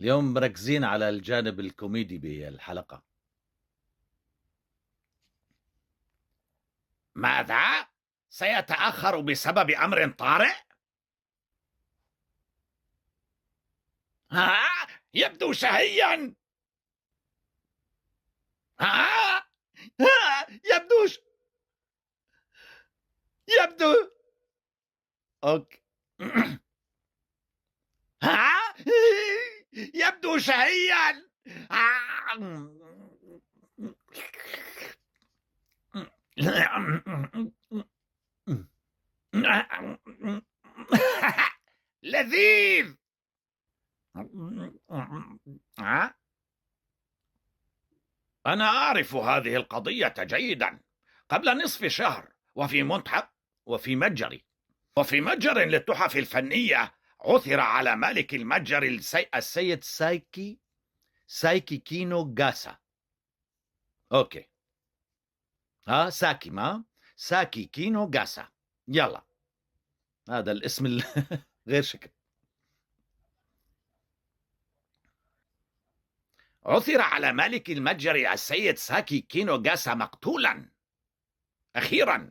اليوم مركزين على الجانب الكوميدي بالحلقة. ماذا؟ سيتأخر بسبب أمر طارئ؟ ها؟ يبدو شهيا. ها؟ يبدو يبدو أوك. ها؟ يبدو شهيا. لذيذ. ها؟ أنا أعرف هذه القضية جيدا. قبل نصف شهر وفي متجر للتحف الفنية عثر على مالك المتجر السيد سايكي كينو غاسا. أوكي. ساكي ما ساكي كينو غاسا. يلا، هذا الاسم غير شكل. عثر على مالك المتجر السيد ساكي كينو غاسا مقتولا أخيرا